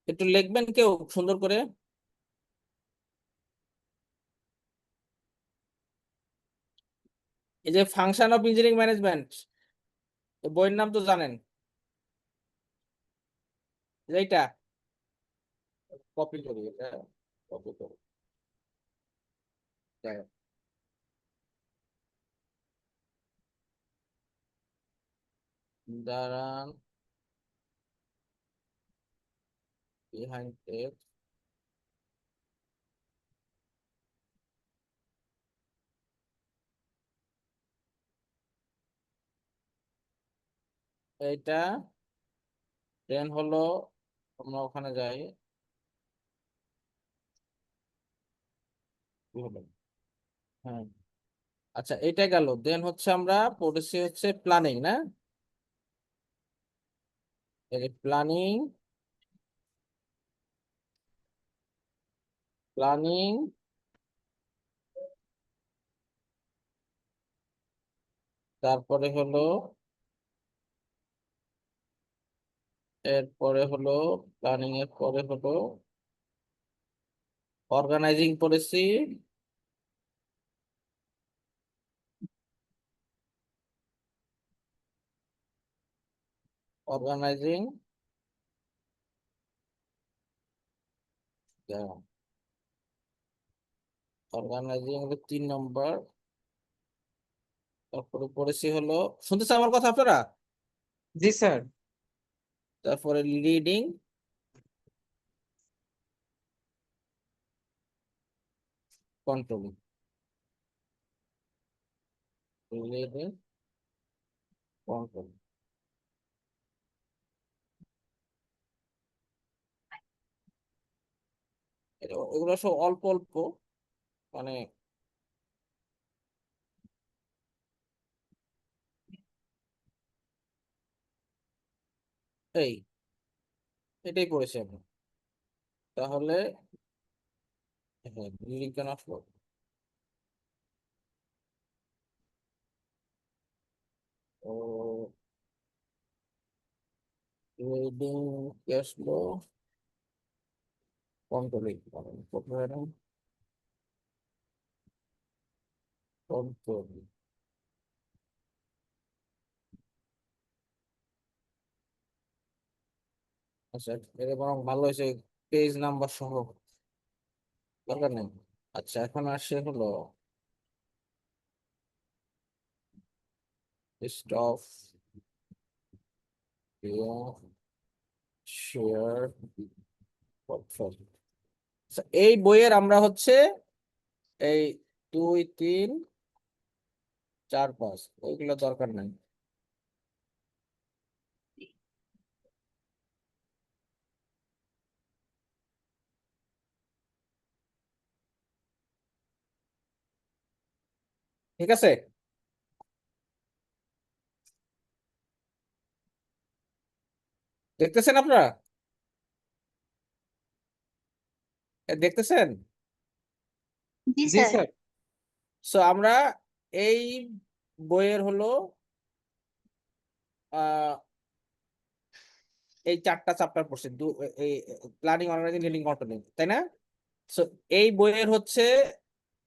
একটু লিখবেন কেউ সুন্দর করে। এই যে ফাংশন অফ ইঞ্জিনিয়ারিং ম্যানেজমেন্ট, বইয়ের নাম তো জানেন, এইটা কপি করি, এটা কপি করি। হ্যাঁ, দাঁড়ান, বিহাইন্ড টেক্সট, এইটা দেন হলো, আমরা ওখানে যাই, কি হলো? হ্যাঁ, আচ্ছা এটা গেল, দেন হচ্ছে আমরা পড়েছি হচ্ছে প্ল্যানিং না, এই প্ল্যানিং, প্ল্যানিং, তারপরে হলো, এরপরে হলো, প্ল্যানিং এর পরে হলো অর্গানাইজিং পড়েছি, অর্গানাইজিং, অর্গানাইজিং 3 নম্বর, তারপরে পড়েছি হলো, শুনতেছে আমার কথা আপনারা? জি স্যার। তারপরে লিডিং, কন্ট্রোলিং, লিডিং, কন্ট্রোল, এগুলো সব অল্প অল্প, মানে এই এটাই করেছি আমি। তাহলে হ্যাঁ, লিডিং কেন আসলো? ও, লিডিং কি আসলো? Controlling, control, control. আচ্ছা, এটা বরং ভালো হয়েছে, পেজ নাম্বার সহ, দরকার নেই। আচ্ছা এখন আসে হলো স্টপ, শেয়ার, পোর্টফোলিও। এই বইয়ের আমরা হচ্ছে এই 2, 3, 4, 5 ওইগুলো দরকার নাই। ঠিক আছে, দেখতেছেন আপনারা? দেখতেছেন? জি জি স্যার। স্যার। সো আমরা এই বইয়ের হলো আহ এই 4টা চ্যাপ্টার পড়ছি, এই প্ল্যানিং, অর্গানাইজিং, লিডিং, কন্ট্রোলিং, তাই না? সো এই বইয়ের হচ্ছে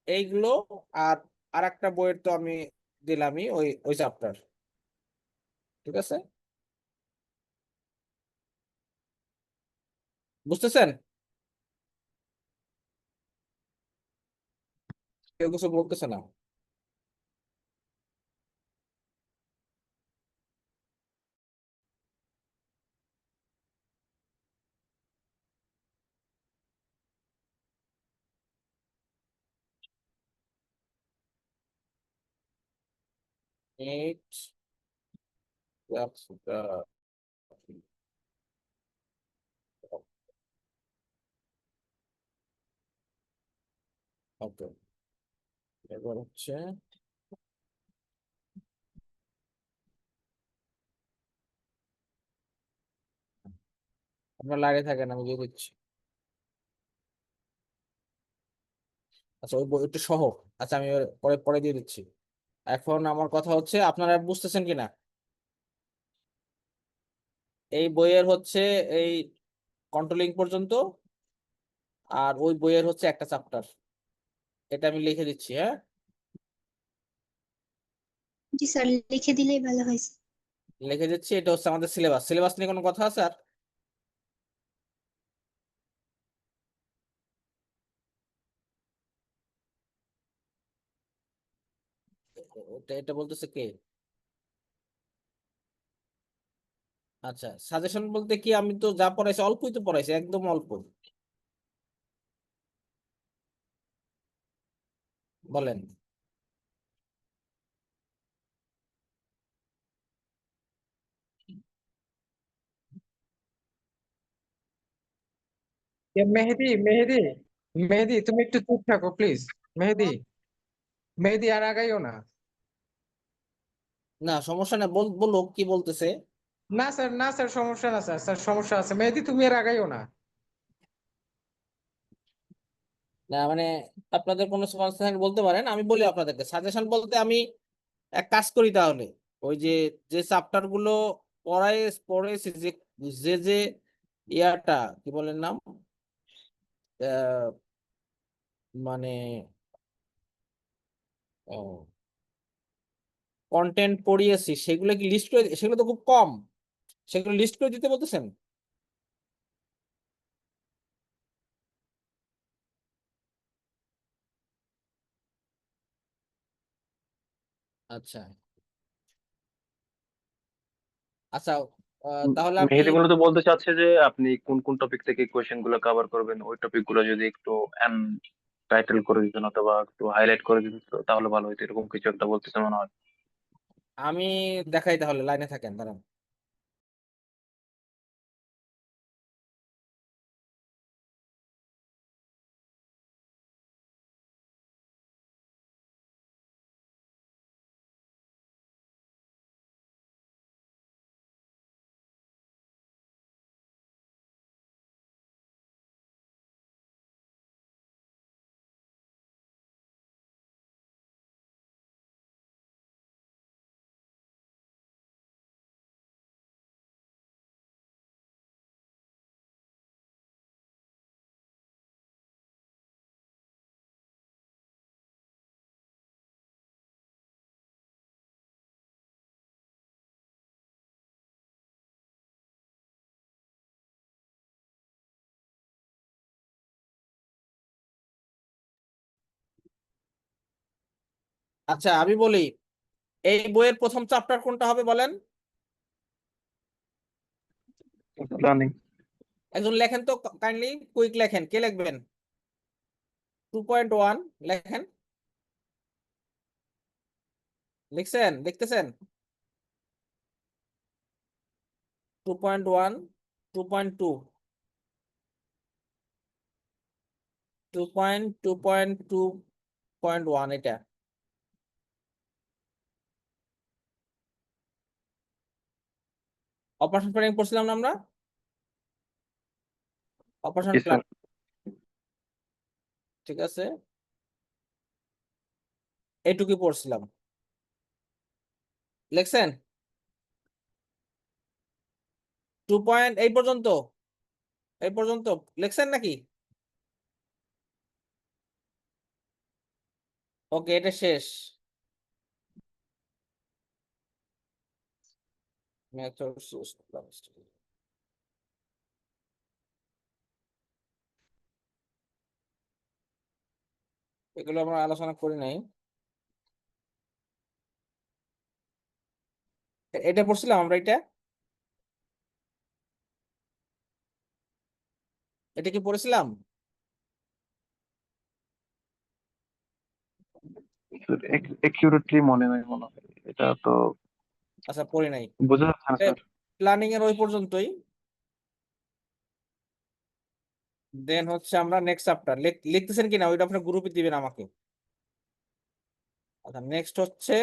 এইগুলো, আর আরেকটা বইয়ের তো আমি দিলামই ওই ওই চ্যাপ্টার, ঠিক আছে? বুঝতেছেন? কেউ কিছু বলতেছে না। এইট, ওকে, এবার হচ্ছে আপনার লাইনে থাকেন, আমি দিয়ে দিচ্ছি। আচ্ছা ওই বই একটু সহ, আচ্ছা আমি পরে পরে দিয়ে দিচ্ছি। এখন আমার কথা হচ্ছে আপনারা বুঝতেছেন কিনা, এই বইয়ের হচ্ছে এই কন্ট্রোলিং পর্যন্ত, আর ওই বইয়ের হচ্ছে একটা চ্যাপ্টার। এটা আমি লিখে দিচ্ছি, হ্যাঁ। জি স্যার, লিখে দিলেই ভালো হয়েছে। লিখে দিচ্ছি, এটা হচ্ছে আমাদের সিলেবাস। সিলেবাস নিয়ে কোনো কথা আছে আর? এটা বলতেছে কে? আচ্ছা, সাজেশন বলতে কি, আমি তো যা পড়াইছি অল্পই তো পড়াইছি, একদম অল্প। বলেন। মেহেদি মেহেদি মেহেদি, তুমি একটু চুপ থাকো প্লিজ। মেহেদি, মেহেদি আর আগাইও না। না সমস্যা না, বলো কি বলতেছে। না স্যার, না স্যার, সমস্যা না স্যার, স্যার সমস্যা আছে। মেহেদি, তুমি আর আগাইও না। না মানে আপনাদের কোনো সমস্যা থাকলে বলতে পারেন, আমি বলি আপনাদেরকে। সাজেশন বলতে আমি এক কাজ করি তাহলে, ওই যে যে চ্যাপ্টার গুলো পড়েছি, যে যে যে ইয়াটা কি বলেন নাম, আহ, মানে কন্টেন্ট পড়িয়েছি, সেগুলো কি লিস্ট করে, সেগুলো তো খুব কম, সেগুলো লিস্ট করে দিতে বলতেছেন? আচ্ছা আচ্ছা, তাহলে আমি মেহেদি মূলত বলতে চাচ্ছে যে আপনি কোন কোন টপিক থেকে কোয়েশ্চেন গুলো কভার করবেন, ওই টপিক গুলো যদি একটু টাইটেল করে দিতেন অথবা একটু হাইলাইট করে দিতেন তো তাহলে ভালো হতো, এরকম কিছু একটা বলতেছে মনে হয়। আমি দেখাই, তাহলে লাইনে থাকেন, দাঁড়ান। আচ্ছা আমি বলি, এই বইয়ের প্রথম চ্যাপ্টার কোনটা হবে বলেন? প্ল্যানিং। একজন লেখেন তো, কাইন্ডলি কুইক লেখেন, কে লিখবেন? 2.1 লেখেন। লিখছেন, লিখতেছেন? 2.1, 2.2, 2.2.1, এটা অপারেশন প্ল্যানিং পড়ছিলাম না আমরা? অপারেশন জি প্ল্যান, স্যার। ঠিক আছে, এইটুকুই পড়ছিলাম। লিখছেন 2 এই পর্যন্ত, এই পর্যন্ত লিখছেন নাকি? ওকে, এটা শেষ। Methods, এগুলো আমরা আলোচনা করি নাই। এটা পড়ছিলাম আমরা, এটা কি পড়েছিলাম? একিউরেটলি মনে নাই মনে হয়, এটা তো আচ্ছা পড়ি নাই। বোঝা যাচ্ছে না স্যার। প্ল্যানিং এর ওই পর্যন্তই। দেন হচ্ছে আমরা নেক্সট চ্যাপ্টার লিখতেছেন কিনা ওইটা আপনার গ্রুপে দিবেন আমাকে। আচ্ছা নেক্সট হচ্ছে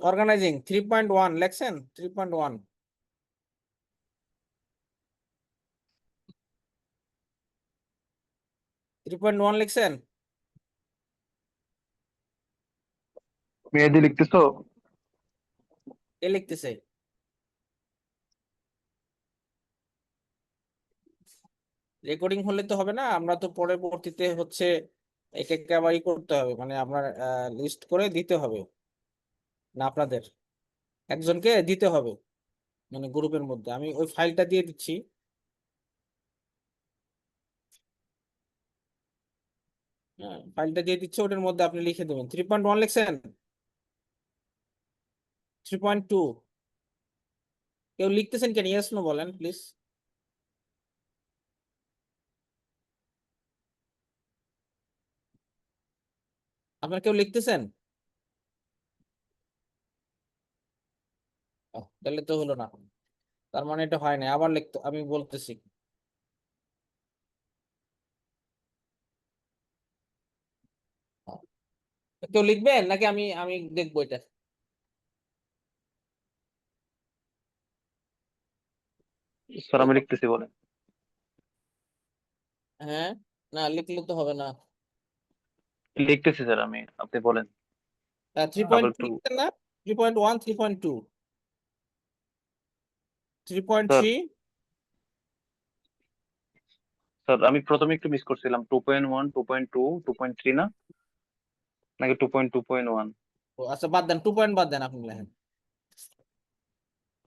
অর্গানাইজিং 3.1, লেখছেন 3.1? 3.1 লিখছেন? মেহেদি লিখতেছো? কে লিখতেছে? রেকর্ডিং হলে তো হবে না, আমরা তো পরবর্তীতে হচ্ছে এক এক আবারই করতে হবে, মানে আপনার লিস্ট করে দিতে হবে, না আপনাদের একজনকে দিতে হবে, মানে গ্রুপের মধ্যে আমি ওই ফাইলটা দিয়ে দিচ্ছি। হ্যাঁ, ফাইলটা দিয়ে দিচ্ছি, ওটার মধ্যে আপনি লিখে দেবেন 3.1 লিখছেন, 3.2 কেউ লিখতেছেন কেন, ইয়েস নো বলেন প্লিজ। আপনার কেউ লিখতেছেন? তাহলে তো হলো না, তার মানে এটা হয় না, আবার লিখতে আমি বলতেছি। কেউ লিখবেন নাকি আমি আমি দেখবো এটা? স্যার আমি লিখতেছি, বলেন। হ্যাঁ, না লিখলে তো হবে না। লিখতেছি স্যার আমি, আপনি বলেন। থ্রি পয়েন্ট আবার টু একটু। লিখছেন না? 3.1, 3.2, three point sir three sir আমি প্রথমে একটু মিস করছিলাম, 2.1, 2.2, 2.3 না, নাকি 2.2.1? আচ্ছা বাদ দেন, 2 পয়েন্ট বাদ দেন, আপনি লেখেন।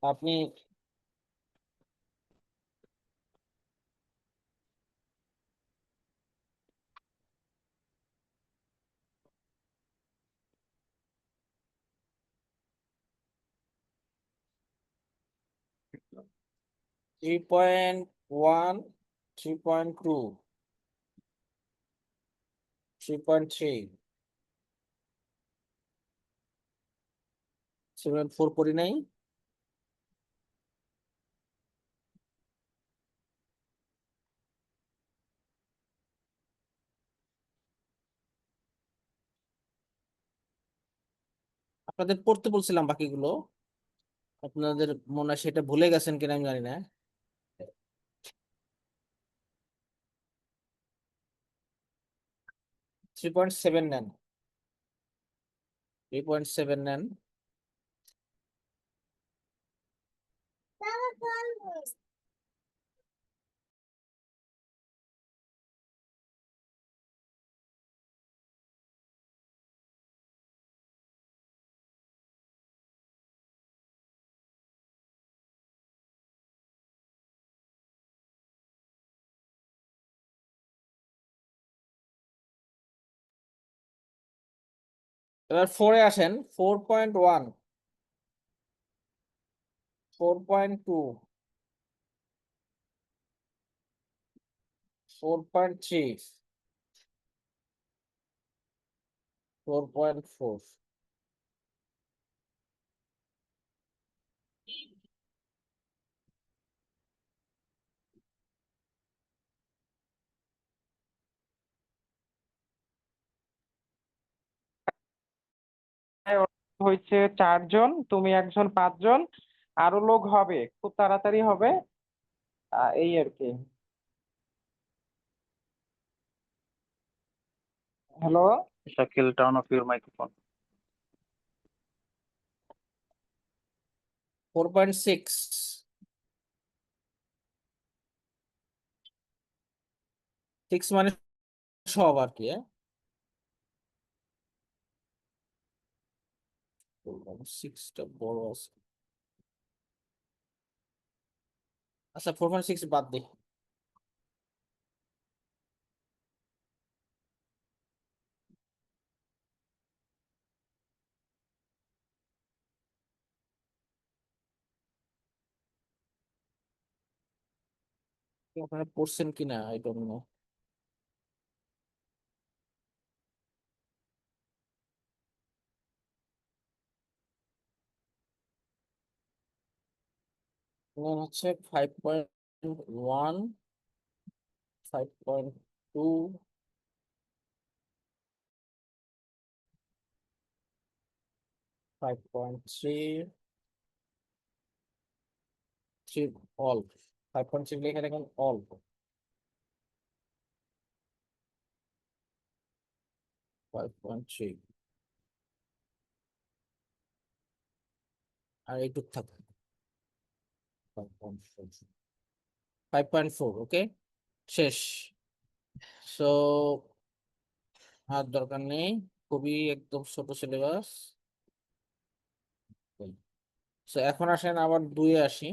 আপনি 3.1, 3.2, 3.3, 7.4 করি নাই। আপনাদের পড়তে বলছিলাম বাকিগুলো, আপনাদের মনে হয় সেটা ভুলে গেছেন কিনা আমি জানি না। 3.7 নেন, 3.7 নেন। এবার 4-এ আসেন, 4.1, 4.2, 4.3, 4.4। হয়েছে 4 জন, তুমি একজন, 5 জন, আরো লোক হবে, খুব তাড়াতাড়ি হবে। এই আর কি। Hello. Shakil, turn off your microphone. 4.6, 6 মানে সব আর কি, হ্যাঁ। 4.6টা বড় আছে। আচ্ছা 4.6 বাদ দিই। আপনারা পড়ছেন কিনা আই ডোন্ট নো। হচ্ছে 5.1, 5.2, 5.3, 3 অল, 5.3 লিখে দেখেন অল, 5.3 আর এইটুক থাকবে 5.4, 5.4, ওকে। শেষ। সো আর দরকার নেই, খুবই একদম ছোট সিলেবাস। সো এখন আসেন আবার 2-এ আসি।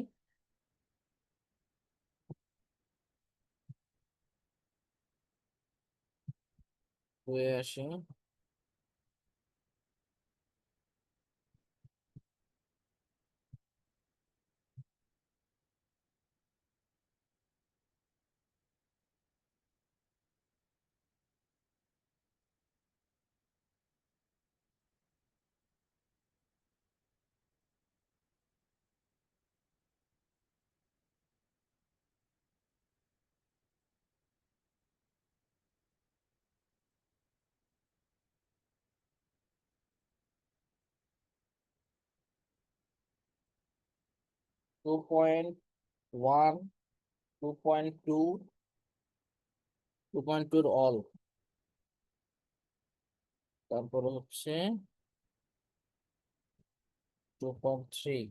2-এ আসি। 2.1, 2.2, 2.2 এর অল, তারপরে হচ্ছে 2.3,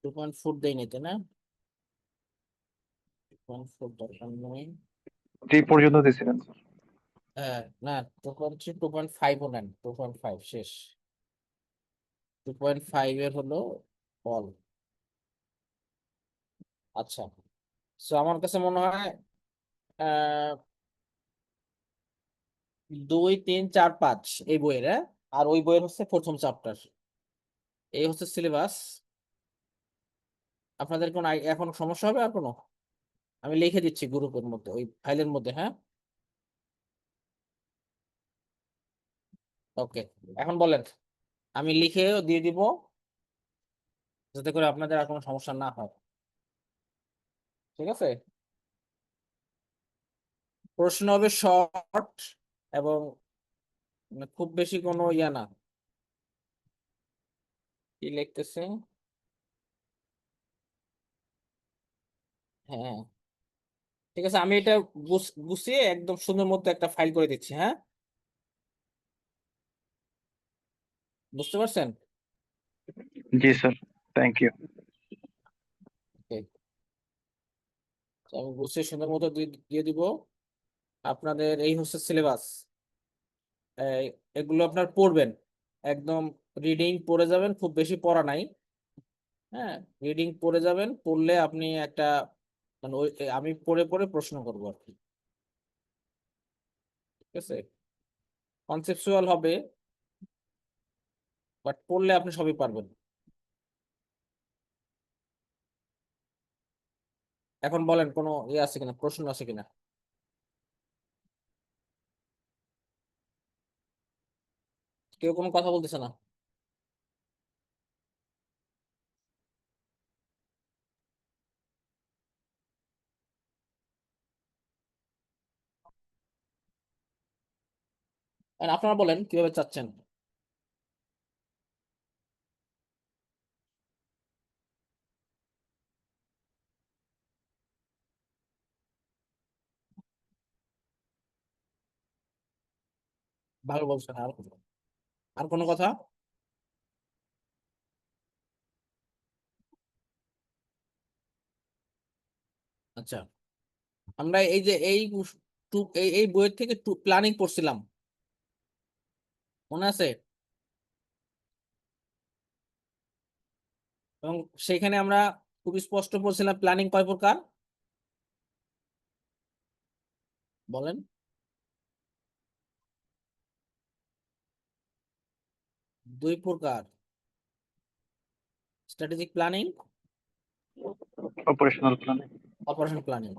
2.4 দেই নিতে না, 2.4 দরকার নেই। 3 পর্যন্ত দিয়েছিলেন স্যার। হ্যাঁ না, 2.3, 2.5 ও নেন, 2.5 শেষ। 2.5 এর হলো অল। আচ্ছা, সো আমার কাছে মনে হয় 2, 3, 4, 5 এই বইয়ের, হ্যাঁ? আর ওই বইয়ের হচ্ছে প্রথম চ্যাপ্টার। এই হচ্ছে সিলেবাস। আপনাদের কোন এখন সমস্যা হবে আর কোনো? আমি লিখে দিচ্ছি গ্রুপের মধ্যে, ওই ফাইলের মধ্যে, হ্যাঁ? ওকে, এখন বলেন, আমি লিখেও দিয়ে দিব যাতে করে আপনাদের আর কোনো সমস্যা না হয়। ঠিক আছে, প্রশ্ন হবে শর্ট এবং খুব বেশি কোনো ইয়া না। কি লিখতেছে? হ্যাঁ, ঠিক আছে, আমি এটা গুছিয়ে একদম সুন্দর মতো একটা ফাইল করে দিচ্ছি, হ্যাঁ? বুঝতে পারছেন? জি স্যার, থ্যাংক ইউ। Okay, তো আমি গুছিয়ে সুন্দর মতো দিয়ে দিব। আপনাদের এই হচ্ছে সিলেবাস। এগুলো আপনার পড়বেন, একদম রিডিং পড়ে যাবেন, খুব বেশি পড়া নাই। হ্যাঁ, রিডিং পড়ে যাবেন, পড়লে আপনি একটা মানে ওই আমি পড়ে পড়ে প্রশ্ন করবো আর কি। ঠিক আছে, কনসেপচুয়াল হবে, বাট পড়লে আপনি সবই পারবেন। এখন বলেন, কোনো ইয়ে আছে কিনা, প্রশ্ন আছে কিনা? কেউ কোনো কথা বলতেছে না? And আপনারা বলেন কিভাবে চাচ্ছেন। ভালো বলছেন। আর কোনো কথা? আচ্ছা, আমরা এই যে এই বইয়ের থেকে প্ল্যানিং পড়ছিলাম, মনে আছে? এবং সেখানে আমরা খুব স্পষ্ট বলছিলাম প্ল্যানিং কয় প্রকার, বলেন? 2 প্রকার, strategic planning, operational planning. Operation planning.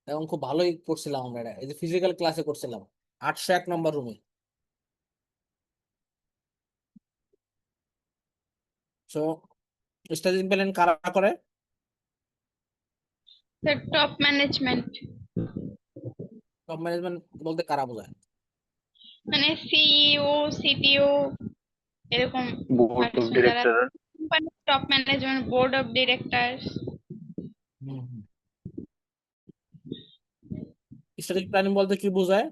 এবং খুব ভালোই করছিলাম আমরা এটা, এই যে ফিজিক্যাল ক্লাসে করছিলাম 801 নম্বর রুমে। সো স্ট্র্যাটেজিক প্ল্যানিং কারা করে? টপ ম্যানেজমেন্ট, টপ ম্যানেজমেন্ট বলতে কারা বোঝায়? মানে সিইও, সিটিও, এরকম বোর্ড অফ পার্সন যারা ডিরেক্টর। কোম্পানির top management, board of directors. Strategic planning বলতে কি বোঝায়?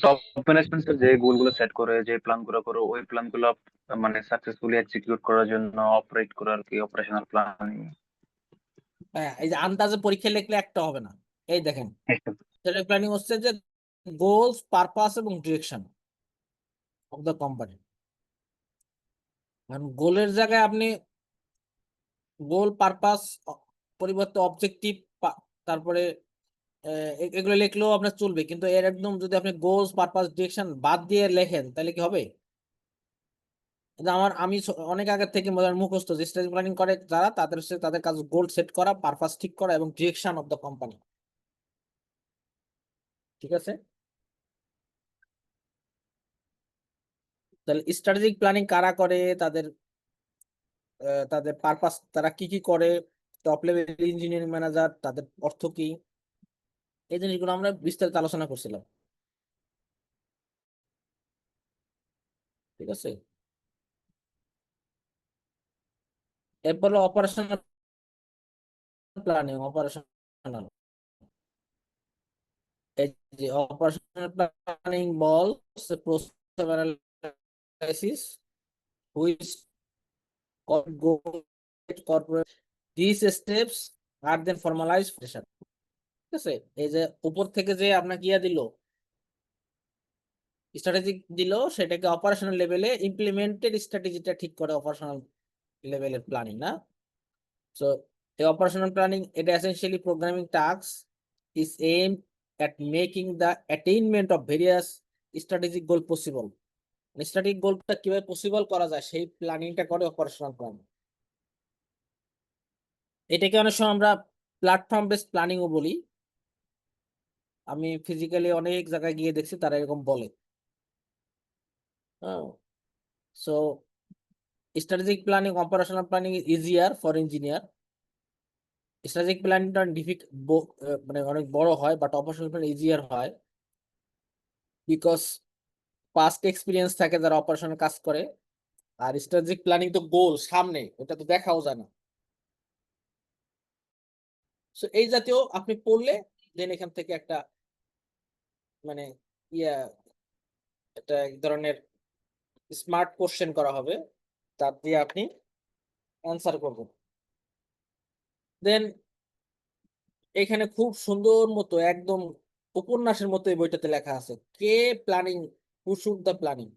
টপ ম্যানেজমেন্ট যে গোলগুলো সেট করে, যে প্ল্যান গুলো করে, ওই প্ল্যান গুলো মানে সাকসেসফুলি এক্সিকিউট করার জন্য অপারেট করে আর কি, অপারেশনাল প্ল্যানিং। হ্যাঁ, এই যে আন্দাজে পরীক্ষা লিখলে একটা হবে না। এই দেখেন, প্ল্যানিং হচ্ছে যে গোলস, পারপাস এবং ডিরেকশন অফ দ্য কোম্পানি। গোলের জায়গায় আপনি গোল, পারপাস পরিবর্তে অবজেক্টিভ, তারপরে এগুলো লিখলেও আপনার চলবে, কিন্তু এর একদম যদি আপনি গোলস, পারপাস, ডিরেকশন বাদ দিয়ে লেখেন তাহলে কি হবে? কিন্তু আমি অনেক আগে থেকে মুখস্থ যে স্ট্র্যাটেজি প্ল্যানিং করে যারা, তাদের কাজ গোল সেট করা, পারপাস ঠিক করা এবং ডিরেকশন অফ দ্য কোম্পানি। ঠিক আছে, তাহলে স্ট্র্যাটেজিক প্ল্যানিং কারা করে, তাদের তাদের পারপাস, তারা কি কি করে, টপ লেভেল ইঞ্জিনিয়ারিং ম্যানেজার, তাদের অর্থ কি, এই জিনিসগুলো আমরা বিস্তারিত আলোচনা করছিলাম। ঠিক আছে, এরপর অপারেশনাল প্ল্যানিং। অপারেশনাল, এই যে অপারেশনাল প্ল্যানিং বলস process analysis which corporate these steps are then formalized ঠিক আছে। এই যে উপর থেকে যে আপনাকে ইয়া দিল, স্ট্র্যাটেজি দিল, সেটাকে অপারেশনাল লেভেলে ইমপ্লিমেন্টেড স্ট্র্যাটেজিটা ঠিক করে অপারেশনাল লেভেলের প্ল্যানিং না। সো এই অপারেশনাল প্ল্যানিং এটা essentially programming task is aimed at making the attainment of various strategic goal possible। Strategic গোলটা কিভাবে পসিবল করা যায় সেই প্ল্যানিংটা করে অপারেশনাল প্ল্যানিং। এটাকে অনেক সময় আমরা প্ল্যাটফর্ম বেসড প্ল্যানিংও বলি। আমি ফিজিক্যালি অনেক জায়গায় গিয়ে দেখছি তারা এরকম বলে। So strategic planning, operational planning is easier for engineer. Strategic প্ল্যানিংটা মানে অনেক বড় হয়, বাট অপারেশনাল প্ল্যানিং ইজিয়ার হয় বিকজ পাস্ট এক্সপিরিয়েন্স থাকে যারা অপারেশনাল কাজ করে। আর স্ট্র্যাটেজিক প্ল্যানিং তো গোল সামনে, ওটা তো দেখাও যায় না। সো এই জাতীয় আপনি পড়লে দেন এখান থেকে একটা মানে ইয়া এটা এক ধরনের স্মার্ট কোশ্চেন করা হবে, তার দিয়ে আপনি অ্যান্সার করবেন। দেন এখানে খুব সুন্দর মতো একদম উপন্যাসের মতো এই বইটাতে লেখা আছে, কে planning, who should the planning.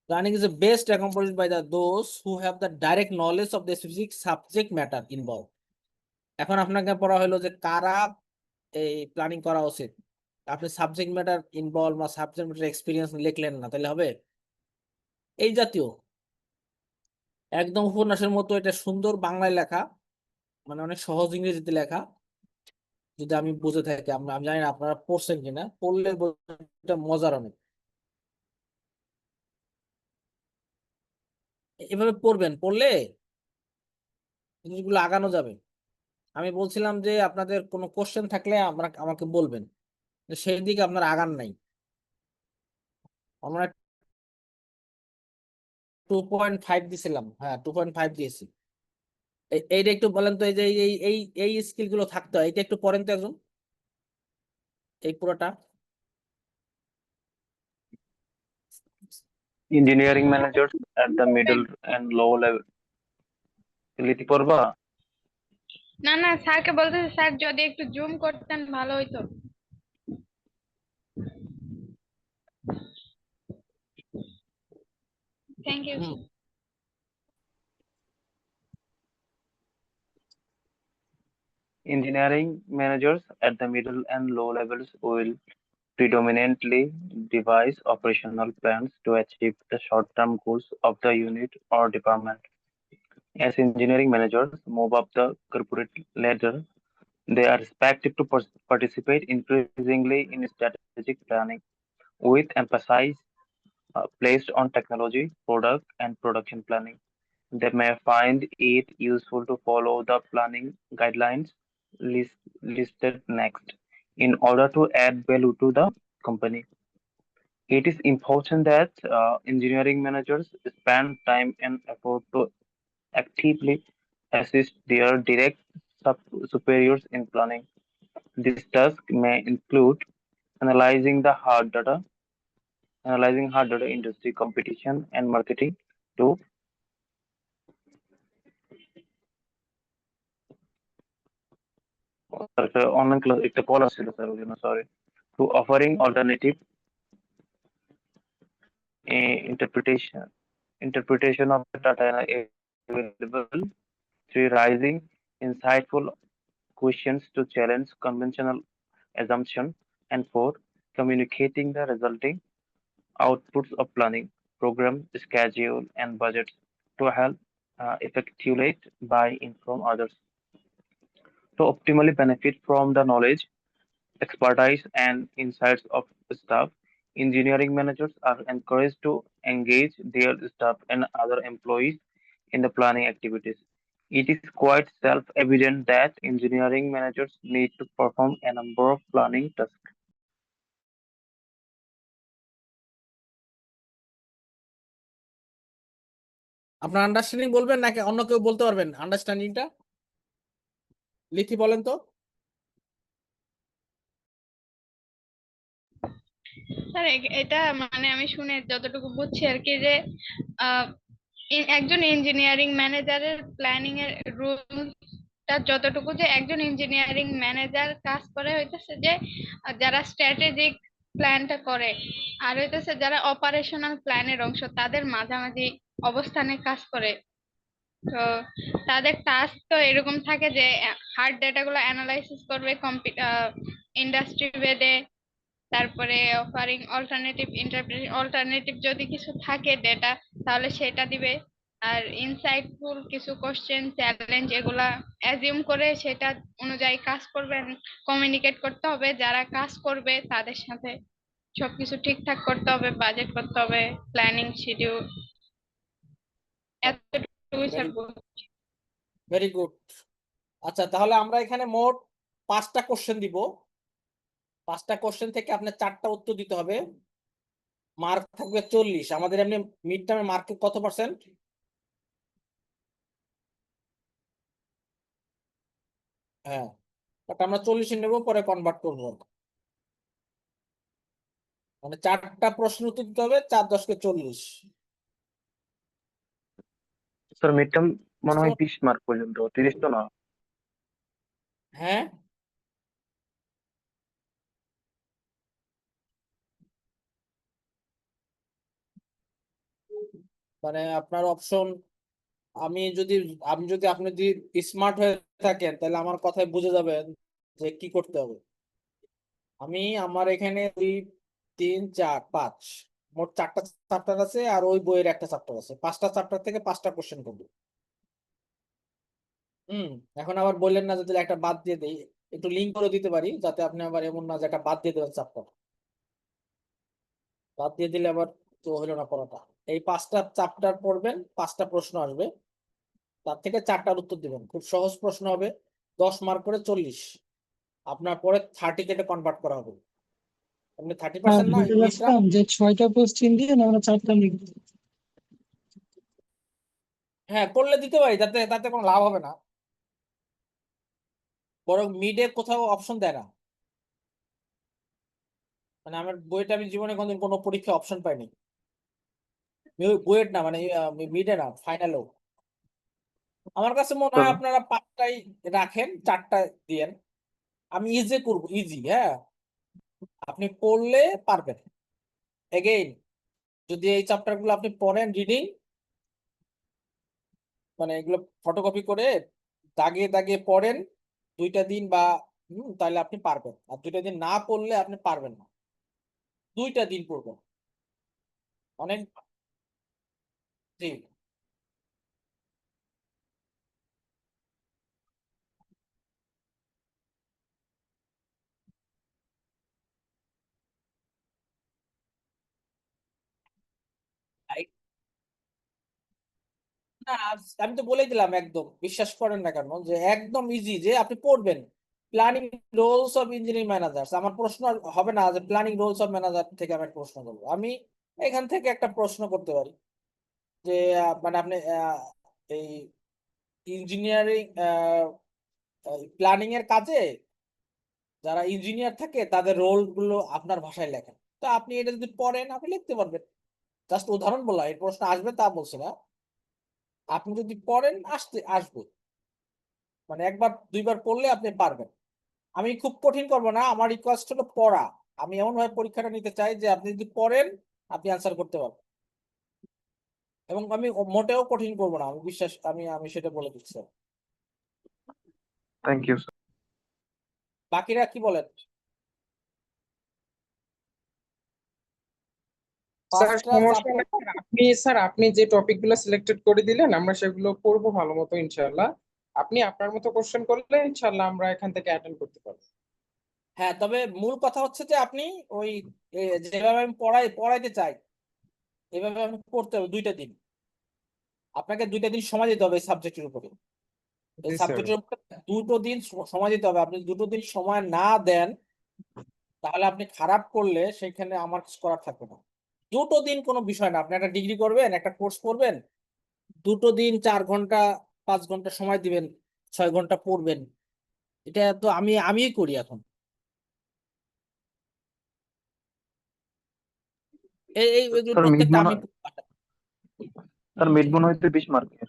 Planning is best accomplished by those who have the direct knowledge of the specific subject matter involved। এখন আপনাকে পড়া হলো যে কারা এই প্ল্যানিং করা উচিত, আপনি সাবজেক্ট ম্যাটার ইনভলভ বা সাবজেক্ট ম্যাটার এক্সপিরিয়েন্স লিখলেন না, তাহলে হবে? এই জাতীয় একদম উপন্যাসের মতো এটা সুন্দর বাংলায় লেখা, মানে অনেক সহজ ইংরেজিতে লেখা। যদি আমি বুঝে থাকি, আমি জানি না আপনারা পড়ছেন কিনা, পড়লে বইটা মজার অনেক। এভাবে পড়বেন, পড়লে জিনিসগুলো আগানো যাবে। আমি বলছিলাম যে আপনাদের কোনো কোশ্চেন থাকলে আমাকে বলবেন, সেই দিকে আপনার আগান নাই। আমরা 2.5 দিছিলাম, হ্যাঁ 2.5 দিয়েছি। এইটা একটু বলেন তো, এই যে এই স্কিল গুলো থাকতে হয়, এটা একটু পড়েন তো একজন, এই পুরোটা। Engineering managers at the middle and low level, লিখতে পারবা? না না, স্যারকে বলতেছি, স্যার যদি একটু জুম করতেন ভালো হইতো। Thank you. Hmm, Engineering managers at the middle and low levels will predominantly devise operational plans to achieve the short-term goals of the unit or department. As engineering managers move up the corporate ladder, they are expected to participate increasingly in strategic planning, with emphasis placed on technology, product, and production planning. They may find it useful to follow the planning guidelines listed next in order to add value to the company. It is important that engineering managers spend time and effort to actively assist their direct superiors in planning. This task may include analyzing hard data industry competition and marketing to online class একটা call আসছিল sir ওই জন্য sorry to offering alternative interpretation of the data available, three raising insightful questions to challenge conventional assumption, and four communicating the resulting outputs of planning, program, schedule, and budget to help effectuate buy-in from others. To optimally benefit from the knowledge, expertise, and insights of staff, engineering managers are encouraged to engage their staff and other employees in the planning activities. It is quite self-evident that engineering managers need to perform a number of planning tasks. আপনার understanding বলবেন নাকি অন্য কেউ বলতে পারবেন আন্ডারস্ট্যান্ডিংটা? লিথি বলেন তো। Sir এটা মানে আমি শুনে যতটুকু বুঝছি আর কি যে আহ, একজন ইঞ্জিনিয়ারিং ম্যানেজারের প্ল্যানিং এর রুলটা যতটুকু যে একজন ইঞ্জিনিয়ারিং ম্যানেজার কাজ করে হইতেছে যে যারা স্ট্র্যাটেজিক প্ল্যানটা করে আর হইতেছে যারা অপারেশনাল প্ল্যানের অংশ তাদের মাঝামাঝি অবস্থানে কাজ করে। তো তাদের টাস্ক তো এরকম থাকে যে হার্ড ডেটা গুলো অ্যানালাইসিস করবে ইন্ডাস্ট্রি বেদে, তারপরে অফারিং অল্টারনেটিভ যদি কিছু থাকে ডেটা তাহলে সেটা দিবে, আর ইনসাইটফুল কিছু কোশ্চেন চ্যালেঞ্জ এগুলা অ্যাজিউম করে সেটা অনুযায়ী কাজ করবেন, কমিউনিকেট করতে হবে যারা কাজ করবে তাদের সাথে, সবকিছু ঠিকঠাক করতে হবে, বাজেট করতে হবে, প্ল্যানিং শিডিউল, এতটুকুই স্যার। Very good. আচ্ছা, তাহলে আমরা এখানে মোট 5টা কোশ্চেন দিব। 5টা কোশ্চেন থেকে আপনার 4টা উত্তর দিতে হবে। মার্ক থাকবে 40। আমাদের এমনি মিড টার্মে মার্ক কত পার্সেন্ট? হ্যাঁ, বাট আমরা 40 নেব, পরে কনভার্ট করব। মানে 4টা প্রশ্ন উত্তর দিতে হবে, 4 10 40। স্যার মিড টার্ম মনে হয় 30 মার্ক পর্যন্ত, 30 তো না। হ্যাঁ, মানে আপনার অপশন, আমি যদি আপনি যদি স্মার্ট হয়ে থাকেন তাহলে আমার কথায় বুঝে যাবেন যে কি করতে হবে। আমার এখানে 2 3 4 5 মোট 4টা চ্যাপ্টার আছে, আর ওই বইয়ের একটা চ্যাপ্টার আছে। 5টা চ্যাপ্টার থেকে 5টা কোশ্চেন করবো। এখন আবার বললেন না যদি একটা বাদ দিয়ে দেই, একটু লিঙ্ক করে দিতে পারি যাতে আপনি আবার এমন না যে একটা বাদ দিয়ে দেবেন চ্যাপ্টার। বাদ দিয়ে দিলে আবার তো হলো না পড়াটা। এই 5টা চ্যাপ্টার পড়বেন, 5টা প্রশ্ন আসবে, তার থেকে 4টার উত্তর দিবেন। খুব সহজ প্রশ্ন হবে, 10 মার্ক করে 40। আপনার পরে 30 কেটে কনভার্ট করা হবে। আপনি 30% না বলতে ইংলিশটা? চাচ্ছিলাম যে 6টা কোশ্চেন দিয়ে আমরা 4টা লিখবো। হ্যাঁ, করলে দিতে পারি, তাতে তাতে কোনো লাভ হবে না, বরং মিডে কোথাও অপশন দেয় না। মানে আমার বইটা আমি জীবনে কোনদিন কোনো পরীক্ষা অপশন পাইনি। বুয়েট না, মানে মিডে না, ফাইনালেও। আমার কাছে মনে হয় আপনারা 5টাই রাখেন, 4টা দিয়েন। আমি ইজি করবো, ইজি। হ্যাঁ, আপনি পড়লে পারবেন। এগেইন, যদি এই চ্যাপ্টার গুলো আপনি পড়েন রিডিং, মানে এগুলো ফটোকপি করে দাগিয়ে দাগিয়ে পড়েন 2টা দিন বা তাহলে আপনি পারবেন। আর 2টা দিন না পড়লে আপনি পারবেন না। 2টা দিন পড়বেন অনেক। জি, না, আমি তো বলেই দিলাম, একদম বিশ্বাস করেন না কেন যে একদম ইজি যে আপনি পড়বেন। Planning roles of engineering manager, আমার প্রশ্ন হবে না যে প্ল্যানিং রোলস অফ ম্যানেজার থেকে আমি একটা প্রশ্ন করবো। আমি এখান থেকে একটা প্রশ্ন করতে পারি যে মানে আপনি এই ইঞ্জিনিয়ারিং প্ল্যানিং এর কাজে যারা ইঞ্জিনিয়ার থাকে তাদের রোল গুলো আপনার ভাষায় লেখেন। তো আপনি এটা যদি পড়েন আপনি লিখতে পারবেন। জাস্ট উদাহরণ বললাম, এই প্রশ্ন আসবে তা বলছি না। আপনি যদি পড়েন আসবে, মানে একবার দুইবার পড়লে আপনি পারবেন। আমি খুব কঠিন করবো না, আমার রিকোয়েস্ট হলো পড়া। আমি এমন ভাবে পরীক্ষাটা নিতে চাই যে আপনি যদি পড়েন আপনি আনসার করতে পারবেন, এবং আমি মোটেও কঠিন করবো না, আমি বিশ্বাস, আমি সেটা বলে দিচ্ছি। Thank you, sir. বাকিরা কি বলেন? স্যার পাঁচটা সমস্যা chapter- নেই স্যার, আপনি যে টপিক গুলো সিলেক্টেড করে দিলেন আমরা সেগুলো পড়বো ভালো মতো ইনশাল্লাহ। আপনি আপনার মতো কোশ্চেন করলে ইনশাল্লাহ আমরা এখান থেকে অ্যাটেন্ড করতে পারবো। হ্যাঁ, তবে মূল কথা হচ্ছে যে আপনি ওই যেভাবে আমি পড়াইতে চাই এভাবে আমি পড়তে হবে 2টা দিন। আপনাকে 2টা দিন সময় দিতে হবে এই সাবজেক্টের উপরে। এই জি স্যার। সাবজেক্টের উপরে 2টো দিন সময় দিতে হবে। আপনি 2টো দিন সময় না দেন তাহলে আপনি খারাপ করলে সেখানে আমার কিছু করার থাকবে না। 2টো দিন কোনো বিষয় না, আপনি একটা ডিগ্রি করবেন, একটা কোর্স করবেন, 2টো দিন 4 ঘন্টা 5 ঘন্টা সময় দিবেন, 6 ঘন্টা পড়বেন। এটা তো আমিই করি এখন। এগুলো স্যার মিড প্রত্যেকটা মনে আমি স্যার মিড মনে হইতে 20 মার্কের।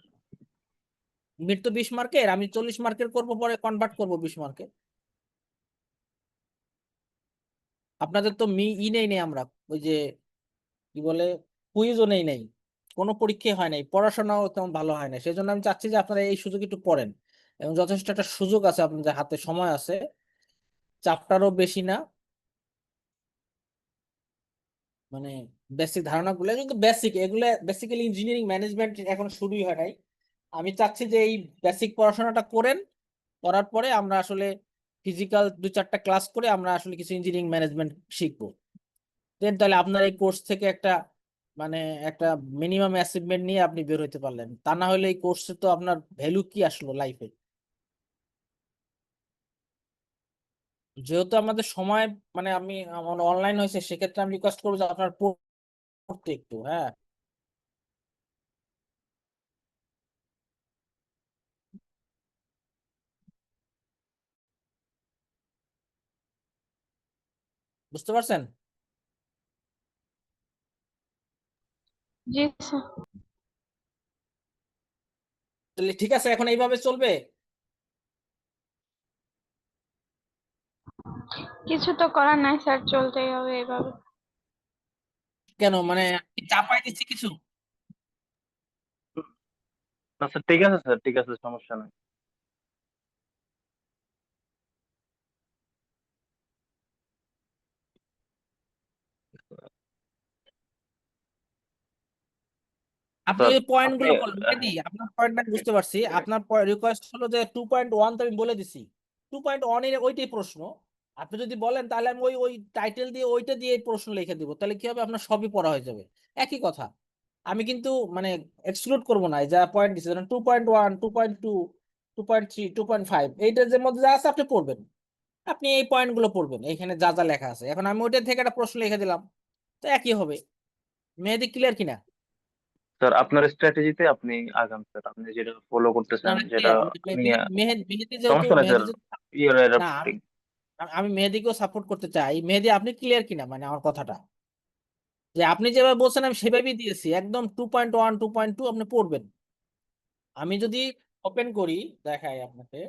মিড তো 20 মার্কের, আমি 40 মার্কের করবো, পরে কনভার্ট করবো 20 মার্কে। আপনাদের তো নেই আমরা ওই যে কি বলে কুইজও নেই, কোনো পরীক্ষা হয় নাই, পড়াশোনাও তেমন ভালো হয় না। সেই জন্য আমি চাচ্ছি যে আপনারা এই সুযোগ একটু পড়েন, এবং যথেষ্ট একটা সুযোগ আছে, আপনাদের হাতে সময় আছে, চাপটারও বেশি না। মানে বেসিক ধারণাগুলো কিন্তু বেসিক, এগুলো বেসিক্যালি ইঞ্জিনিয়ারিং ম্যানেজমেন্ট এখন শুরুই হয় নাই। আমি চাচ্ছি যে এই বেসিক পড়াশোনাটা করেন, করার পরে আমরা আসলে ফিজিক্যাল 2-4টা ক্লাস করে আমরা আসলে কিছু ইঞ্জিনিয়ারিং ম্যানেজমেন্ট শিখবো। দেন তাহলে আপনার এই কোর্স থেকে একটা মানে একটা মিনিমাম অ্যাচিভমেন্ট নিয়ে আপনি বের হইতে পারলেন। তা না হলে এই কোর্সে তো আপনার ভ্যালু কি আসলো লাইফে? যেহেতু আমাদের সময় মানে আমি আমার অনলাইন হয়েছে, সেক্ষেত্রে আমি রিকোয়েস্ট করবো যে আপনার পড়তে একটু, হ্যাঁ। বুঝতে পারছেন? জি স্যার। তাহলে ঠিক আছে, এখন এইভাবে চলবে। কিছু তো করার নাই স্যার, চলতেই হবে এভাবে। কেন, মানে আমি চাপাই দিচ্ছি কিছু? না স্যার, ঠিক আছে স্যার, ঠিক আছে, সমস্যা নাই। আপনি স্যার ওই পয়েন্ট আপনি গুলো বলেন, রেডি? আপনার পয়েন্ট আমি বুঝতে পারছি। আপনার রিকোয়েস্ট হলো যে 2.1 তো আমি বলে দিছি, 2.1 এর ওইটাই প্রশ্ন। আপনি যদি বলেন তাহলে আমি ওই ওই টাইটেল দিয়ে ওইটা দিয়ে এই প্রশ্ন লিখে দিব, তাহলে কি হবে, আপনার সবই পড়া হয়ে যাবে। একই কথা। আমি কিন্তু মানে এক্সক্লুড করবো না, যা পয়েন্ট দিচ্ছে 2.1, 2.2, 2.3, 2.5 এইটার যে মধ্যে যা আছে আপনি পড়বেন। আপনি এই পয়েন্ট গুলো পড়বেন, এখানে যা যা লেখা আছে। এখন আমি ওইটা থেকে একটা প্রশ্ন লিখে দিলাম, তো একই হবে। মেহেদি ক্লিয়ার কিনা? স্যার আপনার স্ট্র্যাটেজিতে আপনি আগান স্যার, আপনি যেটা ফলো না করতেছেন না যেটা ক্লিয়ার। আপনি মেহেদি যেহেতু সমস্যা নাই স্যার, মেহেদি ইউর না, অ্যাডাপ্টিং। আমি মেহেদিকেও সাপোর্ট করতে চাই। মেহেদি আপনি ক্লিয়ার কিনা, মানে আমার কথাটা যে আপনি যেভাবে বলছেন আমি সেভাবেই দিয়েছি, একদম 2.1, 2.2 আপনি পড়বেন। আমি যদি ওপেন করি, দেখাই আপনাকে,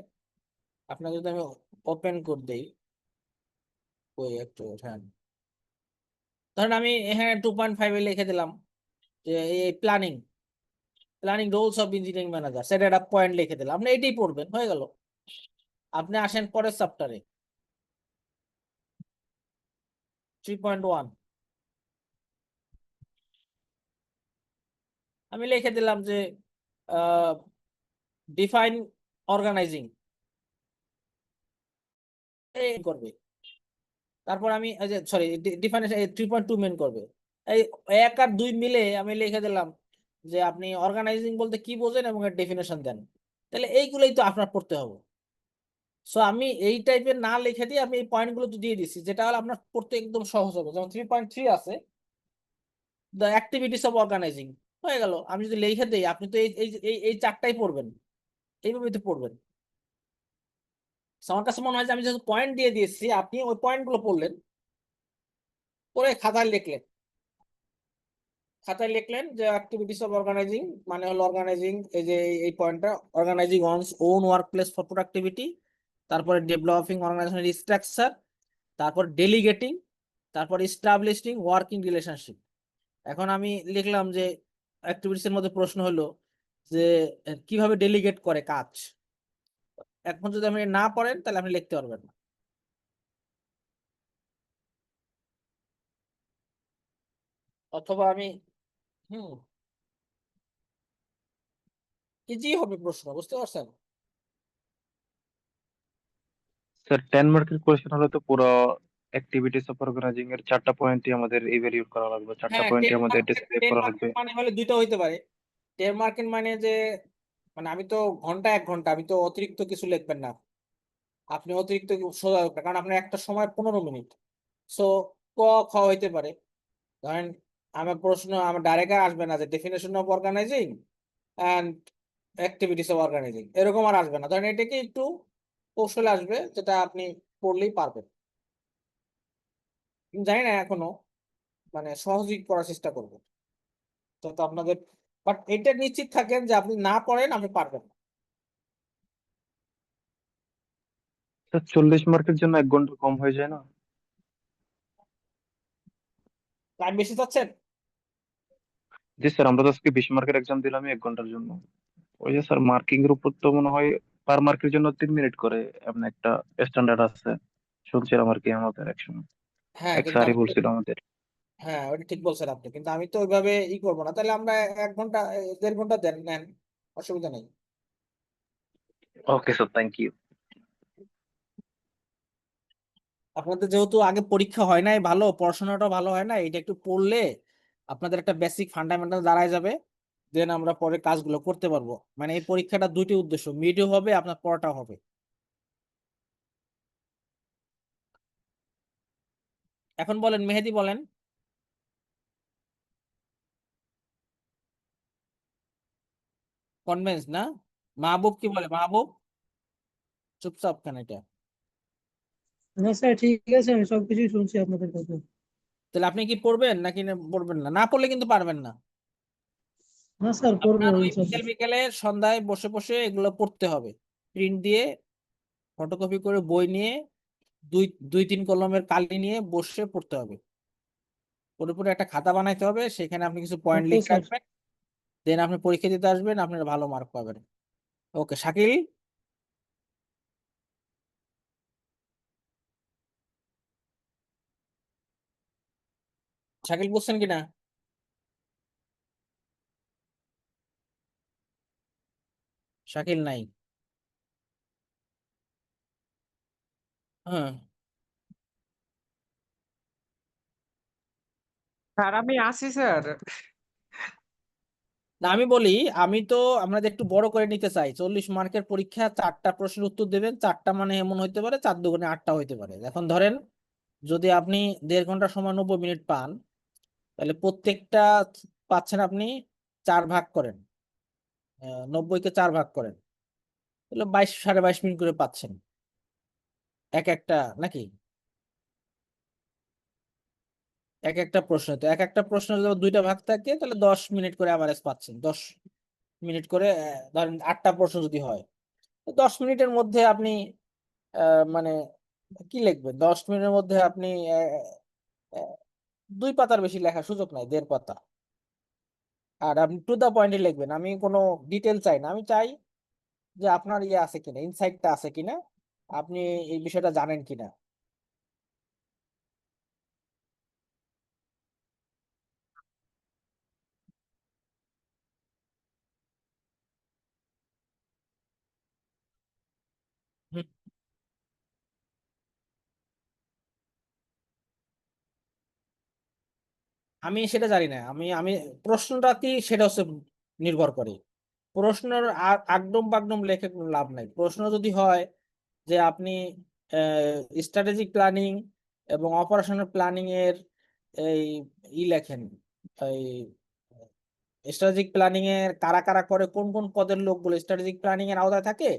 আপনাকে যদি আমি ওপেন করে দেই, ওই একটু, হ্যাঁ, ধরেন আমি এখানে 2.5 এ লিখে দিলাম যে এই planning planning roles of engineering manager, সেটা একটা পয়েন্ট লিখে দিলাম, আপনি এটাই পড়বেন, হয়ে গেল। আপনি আসেন পরের চ্যাপ্টারে 3.1, আমি লিখে দিলাম যে ডিফাইন অর্গানাইজিং করবে। তারপর আমি সরি ডিফাইনেশন 3.2 মেন করবে। এই 1 আর 2 মিলে আমি লিখে দিলাম যে আপনি অর্গানাইজিং বলতে কি বোঝেন এবং এর ডেফিনেশন দেন। তাহলে এইগুলোই তো আপনার পড়তে হবে। সো আমি এই টাইপের না লিখে দিয়ে আমি এই পয়েন্টগুলো তো দিয়ে দিচ্ছি, যেটা হলো আপনার পড়তে একদম সহজ হবে। যেমন 3.3 আছে দ্য অ্যাক্টিভিটিস অফ অর্গানাইজিং, হয়ে গেল। আমি যদি লিখে দিই আপনি তো এই এই এই এই 4টাই পড়বেন, এইভাবে তো পড়বেন। So, আমার কাছে মনে হয় যে আমি যেহেতু পয়েন্ট দিয়ে দিয়েছি, আপনি ওই পয়েন্টগুলো পড়লেন, পরে খাতায় লিখলেন। খাতায় লিখলেন যে অ্যাক্টিভিটিস অফ অর্গানাইজিং মানে হলো অর্গানাইজিং, এই যে এই পয়েন্টটা, organizing one's own work place for productivity, তারপরে ডেভেলপিং অর্গানাইজেশনাল স্ট্রাকচার, তারপর ডেলিগেটিং, তারপর ইস্টাবলিশিং ওয়ার্কিং রিলেশনশিপ। এখন আমি লিখলাম যে অ্যাক্টিভিটিস এর মধ্যে প্রশ্ন হলো যে কিভাবে ডেলিগেট করে কাজ। এখন যদি আপনি না পড়েন তাহলে আপনি লিখতে পারবেন না। অথবা আমি হুম ইজি হবে প্রশ্ন, বুঝতে পারছেন? স্যার 10 মার্কের কোয়েশ্চেন হলে তো পুরো অ্যাক্টিভিটিস অফ অর্গানাইজিং এর 4টা পয়েন্টই আমাদের ইভ্যালুয়েট করা লাগবে, 4টা হ্যাঁ, পয়েন্টই আমাদের ডেসক্রাইব টেন করা লাগবে। মার্কেট মানে হলে দুইটা হইতে পারে। 10 মার্কেট মানে যে মানে আমি তো ঘন্টা 1 ঘন্টা, আমি তো অতিরিক্ত কিছু লিখবেন না আপনি, অতিরিক্ত সোজা লিখবেন, কারণ আপনার একটা সময় 15 মিনিট। সো ক খ হইতে পারে। ধরেন আমার প্রশ্ন আমার ডাইরেক্ট আসবে না যে definition of organizing and activities of organizing, এরকম আর আসবে না। ধরেন এটাকে একটু কৌশলে আসবে, যেটা আপনি পড়লেই পারবেন। আমি জানি না এখনো, মানে সহজই করার চেষ্টা করবো তো আপনাদের, বাট এটা নিশ্চিত থাকেন যে আপনি না পড়েন আপনি পারবেন না। স্যার 40 মার্কের জন্য 1 ঘন্টা কম হয়ে যায় না? টাইম বেশি চাচ্ছেন? জি স্যার, আমরা তো আজকে 20 মার্কের এক্সাম দিলাম 1 ঘন্টার জন্য। ওই যে স্যার, মার্কিং এর উপর তো মনে হয় পার মার্কের জন্য 3 মিনিট করে এমন একটা স্ট্যান্ডার্ড আছে, শুনছিলাম আর কি আমাদের একসময়, হ্যাঁ এক কিন্তু স্যারই আমি বলছিল আমাদের। হ্যাঁ ওটা ঠিক বলছেন আপনি, কিন্তু আমি তো ওইভাবে করবো না। তাহলে আমরা 1 ঘন্টা 1.5 ঘন্টা দেন নেন, অসুবিধা নেই। Okay sir, thank you. আপনাদের যেহেতু আগে পরীক্ষা হয় নাই, ভালো পড়াশোনাটা ভালো হয় না, এটা একটু পড়লে আপনাদের একটা বেসিক ফান্ডামেন্টাল দাঁড়ায় যাবে। দেন আমরা পরে কাজগুলো করতে পারবো। মানে এই পরীক্ষাটা দুইটি উদ্দেশ্য, মিডও হবে আপনার পড়াটাও হবে। এখন বলেন মেহেদি, বলেন। কনভেন্স না? মাহবুব কি বলে? মাহবুব চুপচাপ কেন এটা? না স্যার, ঠিক আছে, আমি সবকিছুই শুনছি আপনাদের কথা। তাহলে আপনি কি পড়বেন নাকি না পড়বেন না? না পড়লে কিন্তু পারবেন না। না স্যার, পড়বো আপনার ওই ইনশাল্লাহ। বিকেল বিকেলে সন্ধ্যায় বসে বসে এগুলো পড়তে হবে, প্রিন্ট দিয়ে ফটোকপি করে বই নিয়ে দুই দুই তিন কলমের কালি নিয়ে বসে পড়তে হবে। পুরোপুরি একটা খাতা বানাইতে হবে, সেখানে আপনি কিছু পয়েন্ট ওকে লিখে স্যার। রাখবেন। দেন আপনি পরীক্ষা দিতে আসবেন, আপনার ভালো মার্ক পাবেন। ওকে শাকিল, শাকিল বুঝছেন কিনা? শাকিল নাই। হ্যাঁ, স্যার আমি আছি স্যার। না আমি বলি, আমি তো আমরা একটু বড় করে নিতে চাই। 40 মার্কের পরীক্ষা, 4টা প্রশ্নের উত্তর দেবেন। 4টা মানে এমন হইতে পারে 4 দুগুণে 8টা হইতে পারে। এখন ধরেন যদি আপনি 1.5 ঘন্টা সময় 90 মিনিট পান, তাহলে প্রত্যেকটা পাচ্ছেন আপনি 4 ভাগ করেন, 90-কে 4 ভাগ করেন, তাহলে 22-22.5 মিনিট করে পাচ্ছেন এক একটা, নাকি? এক একটা প্রশ্ন, তো এক একটা প্রশ্ন যদি 2টা ভাগ থাকে তাহলে 10 মিনিট করে অ্যাভারেজ পাচ্ছেন। 10 মিনিট করে ধরেন 8টা প্রশ্ন যদি হয়, তো 10 মিনিটের মধ্যে আপনি মানে কি লিখবেন? 10 মিনিটের মধ্যে আপনি আহ, 2 পাতার বেশি লেখার সুযোগ নাই, 1.5 পাতা। আর আপনি টু দা পয়েন্টে লিখবেন। আমি কোনো ডিটেল চাই না, আমি চাই যে আপনার ইয়ে আছে কিনা, ইনসাইটটা আছে কিনা, আপনি এই বিষয়টা জানেন কিনা। হুম, আমি সেটা জানি না। আমি আমি প্রশ্নটা কি সেটা হচ্ছে নির্ভর করে। প্রশ্নের আগডম বাগডম লেখে কোনো লাভ নাই। প্রশ্ন যদি হয় যে আপনি স্ট্র্যাটেজিক প্ল্যানিং এবং অপারেশনাল প্ল্যানিং এর এই লেখেন, এই স্ট্র্যাটেজিক প্ল্যানিং এর কারা কারা করে, কোন কোন পদের লোকগুলো স্ট্র্যাটেজিক প্ল্যানিং এর আওতায় থাকে,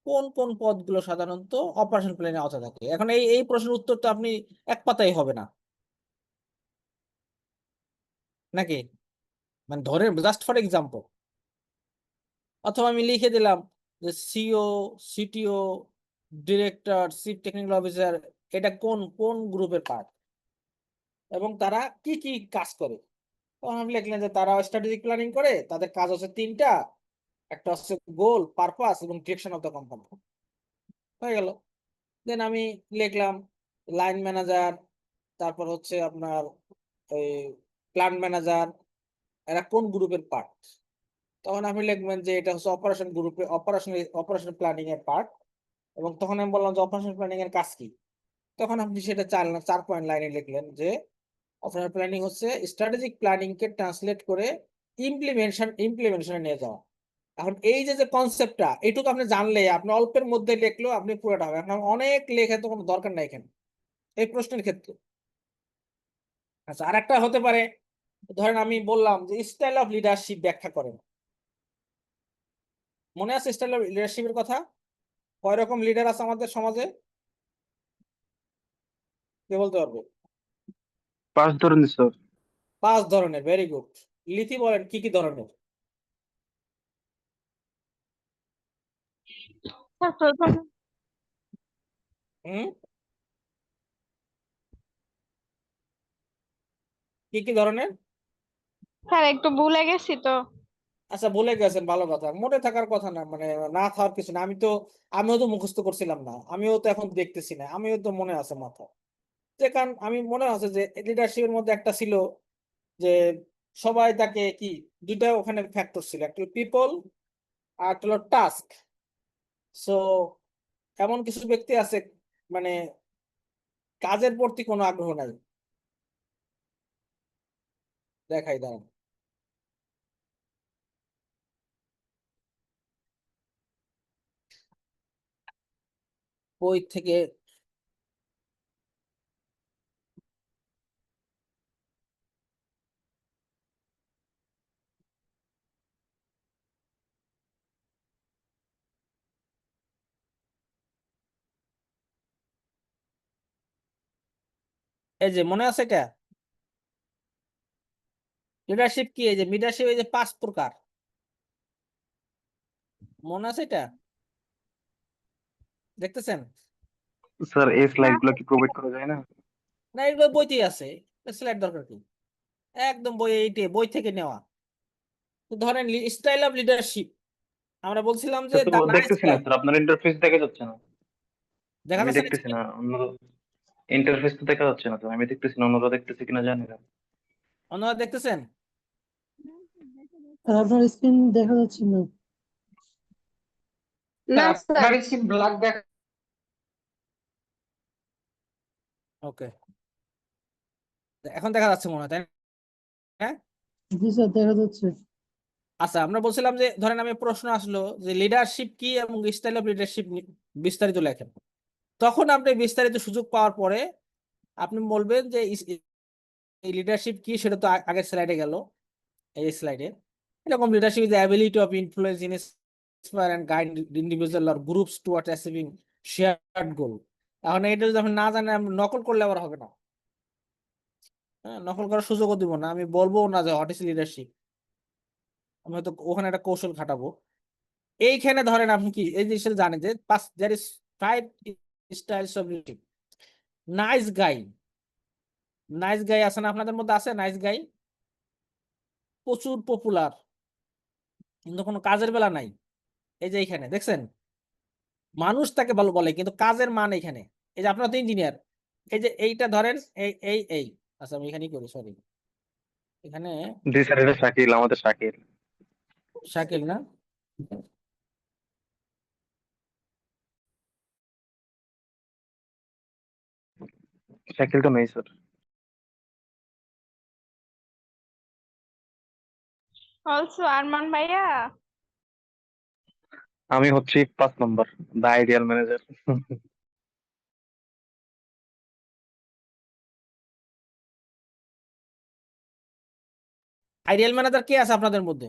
কোন কোন পদগুলো সাধারণত অপারেশন প্ল্যানে আওতা থাকে? এখন এই প্রশ্নের উত্তর তো আপনি এক পাতায় হবে না, নাকি? মানে ধরে জাস্ট ফর এক্সাম্পল, অথবা আমি লিখে দিলাম যে CEO, CTO, director, chief technical officer, এটা কোন কোন গ্রুপের পার্ট এবং তারা কি কি কাজ করে। তখন আমি লিখলাম যে তারা স্ট্র্যাটেজিক প্ল্যানিং করে, তাদের কাজ হচ্ছে তিনটা, একটা হচ্ছে গোল, পারপাস এবং ডিরেকশন অফ দ্য কোম্পানি। হয়ে গেল। দেন আমি লিখলাম লাইন ম্যানেজার, তারপর হচ্ছে আপনার এই প্ল্যান্ট ম্যানেজার, এরা কোন গ্রুপের পার্ট। তখন আপনি লিখবেন যে এটা হচ্ছে অপারেশন গ্রুপে অপারেশন প্ল্যানিং এর পার্ট। এবং তখন আমি বললাম যে অপারেশন প্ল্যানিং এর কাজ কি। তখন আপনি সেটা 4 পয়েন্ট লাইনে লিখলেন যে অপারেশন প্ল্যানিং হচ্ছে স্ট্র্যাটেজিক প্ল্যানিং কে ট্রান্সলেট করে ইমপ্লিমেন্টেশনে নিয়ে যাওয়া। এখন এই যে কনসেপ্টটা, এইটুকু আপনি জানলে আপনি অল্পের মধ্যে লিখলেও আপনি পুরোটা হবে। এখন অনেক লেখা তো কোনো দরকার নাই এখানে এই প্রশ্নের ক্ষেত্রে। আচ্ছা, আর একটা হতে পারে, ধরেন আমি বললাম যে স্টাইল অফ লিডারশিপ ব্যাখ্যা করেন। মনে আছে স্টাইল অফ লিডারশিপের কথা? কয় রকম লিডার আছে আমাদের সমাজে, কে বলতে পারবে? 5 ধরনের স্যার। 5 ধরনের। Very good. লিথি বলেন কি কি ধরনের? স্যার প্রথম হুম, কি কি ধরনের? স্যার একটু ভুলে গেছি তো। আচ্ছা, ভুলে গেছেন, ভালো কথা, মনে থাকার কথা না, মানে না থাকার কিছু না। আমিও তো মুখস্থ করছিলাম না, আমিও তো এখন দেখতেছি না, আমিও তো মনে আছে মাথায়। যে কারণ আমি মনে আছে যে লিডারশিপের মধ্যে একটা ছিল যে সবাই তাকে কি, দুইটা ওখানে ফ্যাক্টর ছিল, একটা পিপল আর একটা হলো টাস্ক। সো এমন কিছু ব্যক্তি আছে মানে কাজের প্রতি কোনো আগ্রহ নাই। দেখাই দাঁড়ান, বই থেকে। এই যে মনে আছে এটা লিডারশিপ কি, এই যে লিডারশিপ, এই যে 5 প্রকার, মনে আছে এটা? দেখতেছেন? স্যার এই না স্লাইড গুলো কি প্রোভাইড করা যায় না? না, এগুলো বইতেই আছে, স্লাইড দরকার কি, একদম বই, এইটে বই থেকে নেওয়া। তো ধরেন স্টাইল অফ লিডারশিপ, আমরা বলছিলাম যে স্যার তো দা নাইস দেখতেছি না গাই। স্যার, আপনার ইন্টারফেস দেখা যাচ্ছে না। দেখা আমি যাচ্ছে না দেখতেছি screen? না, অন্য ইন্টারফেস তো দেখা যাচ্ছে না, তো আমি দেখতেছি না, অন্যরা দেখতেছি কিনা জানি না। অন্যরা দেখতেছেন? আর আপনার স্ক্রিন দেখা যাচ্ছে না। না স্যার। আপনার স্ক্রিন ব্ল্যাক দেখ। ওকে, এখন দেখা যাচ্ছে মনে হয়, তাই না? হ্যাঁ। জি স্যার, দেখা যাচ্ছে। আচ্ছা, আমরা বলছিলাম যে ধরেন আমি প্রশ্ন আসলো যে লিডারশিপ কি এবং স্টাইল অফ লিডারশিপ বিস্তারিত লেখেন। তখন আপনি বিস্তারিত সুযোগ পাওয়ার পরে আপনি বলবেন যে এই লিডারশিপ কি, সেটা তো আগের স্লাইডে গেল। এই স্লাইডে এরকম leadership is the ability of influence inspire and guide individual or groups toward achieving shared goal. এখন এটা যদি আপনি না জানেন, আপনি নকল করলে আবার হবে না। হ্যাঁ, নকল করার সুযোগও দিব না, আমি বলবো না যে হোয়াট ইজ লিডারশিপ। আমি হয়তো ওখানে একটা কৌশল খাটাবো। এইখানে ধরেন আপনি কি এই জিনিসটা জানেন যে there is 5 styles of leadership. Nice guy, nice guy আছে না আপনাদের মধ্যে? আছে নাইস গাই, প্রচুর পপুলার, কিন্তু কোনো কাজের বেলা নাই। এই যে এইখানে দেখছেন, মানুষ তাকে ভালো বলে কিন্তু কাজের মান এখানে। এই যে আপনার তো ইঞ্জিনিয়ার, এই যে এইটা ধরেন, এই আচ্ছা আমি এখানেই করি, সরি, এখানে জি স্যার, এটা শাকিল, আমাদের শাকিল। শাকিল না? শাকিল তো নেই স্যার। অলসো আরমান ভাইয়া। আমি হচ্ছি 5 নম্বর, দা আইডিয়াল ম্যানেজার। আইডিয়াল ম্যানেজার কে আছে আপনাদের মধ্যে?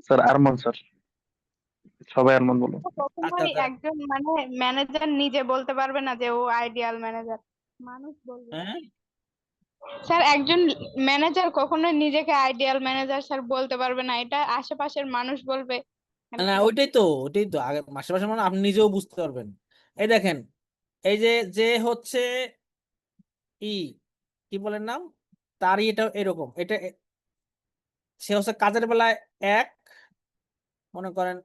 Sir Arman sir. সবাই আরমান বলো। আচ্ছা কখনোই তা- একজন মানে ম্যানেজার নিজে বলতে পারবে না যে ও আইডিয়াল ম্যানেজার, মানুষ বলবে। হ্যাঁ স্যার একজন ম্যানেজার কখনোই নিজেকে আইডিয়াল ম্যানেজার স্যার বলতে পারবে না, এটা আশেপাশের মানুষ বলবে আর না কি। ওইটাই তো আগে মাসে মাসে মানে আপনি নিজেও বুঝতে পারবেন। এই দেখেন, এই যে যে হচ্ছে ই কি বলেন নাম, তারই এটা এরকম, সে হচ্ছে কাজের বেলায় এক, মনে করেন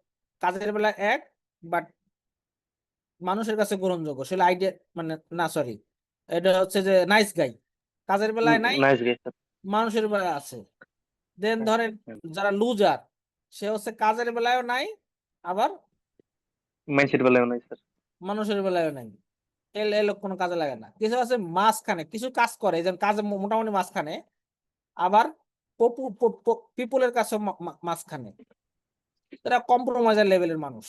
কাজের বেলায় এক, বাট মানুষের কাছে গ্রহণযোগ্য, সে আইডিয়া মানে, না সরি, এটা হচ্ছে যে নাইস গাই, কাজের বেলায় নাই, নাইস গাই স্যার। মানুষের বেলায় আছে। দেন ধরেন যারা লুজার, সে হচ্ছে কাজের বেলায়ও নাই, আবার মাইন্ডসেট বেলায় নাই স্যার। মানুষের বেলায়ও নাই। এলো কোনো কাজে লাগে না। কিছু আছে মাঝখানে, কিছু কাজ করে, যেমন কাজে মোটামুটি মাঝখানে, আবার পিপুলের কাছে মাঝখানে, তারা কম্প্রোমাইজার লেভেলের মানুষ,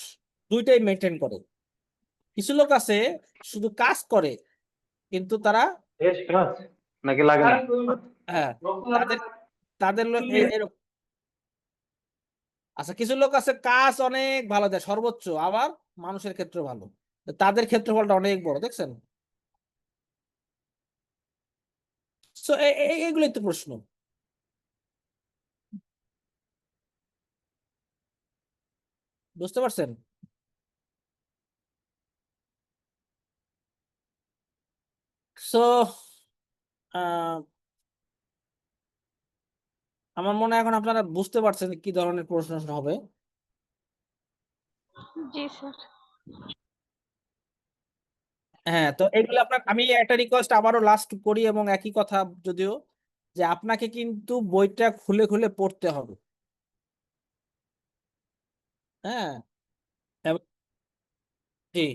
দুইটাই মেনটেন করে। কিছু লোক আছে শুধু কাজ করে, কিন্তু তারা বেশ কাজ নাকি লাগে না? হ্যাঁ তাদের তাদের এরকম। আচ্ছা কিছু লোক আছে কাজ অনেক ভালো দেয় সর্বোচ্চ, আবার মানুষের ক্ষেত্রে ভালো, তাদের ক্ষেত্রফলটা অনেক বড়, দেখছেন? তো এইগুলোই তো প্রশ্ন। বুঝতে পারছেন? সো আমার মনে হয় এখন আপনারা বুঝতে পারছেন কি ধরনের প্রশ্ন হবে। জি স্যার। হ্যাঁ, তো এগুলো আপনার আমি একটা রিকোয়েস্ট আবারও লাস্ট করি, এবং একই কথা যদিও, যে আপনাকে কিন্তু বইটা খুলে খুলে পড়তে হবে। হ্যাঁ এবং- জি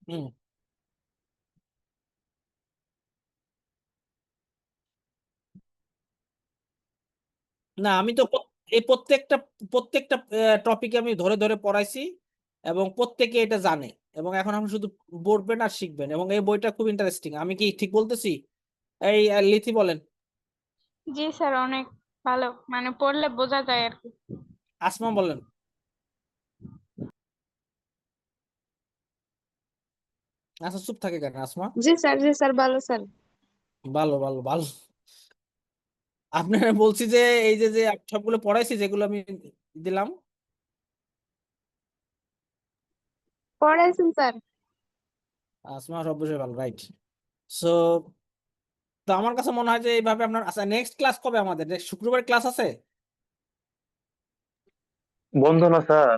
হুম। না আমি তো এই প্রত্যেকটা টপিক আমি ধরে ধরে পড়াইছি, এবং প্রত্যেকে এটা জানে, এবং এখন আপনি শুধু পড়বেন আর শিখবেন, এবং এই বইটা খুব ইন্টারেস্টিং। আমি কি ঠিক বলতেছি? এই লিথি বলেন। জি স্যার, অনেক ভালো, মানে পড়লে বোঝা যায় আর কি। আসমা বলেন। আচ্ছা চুপ থাকে কেন আসমা? জি স্যার, ভালো স্যার। ভালো ভালো ভালো। আপনারা বলছি যে এই যে যে সবগুলো পড়াইছি যেগুলো আমি দিলাম। পড়াইছেন স্যার। আসমা সব বিষয় ভালো, রাইট। সো তো আমার কাছে মনে হয় যে এইভাবে আপনার, আচ্ছা নেক্সট ক্লাস কবে আমাদের? শুক্রবার ক্লাস আছে? বন্ধ না স্যার,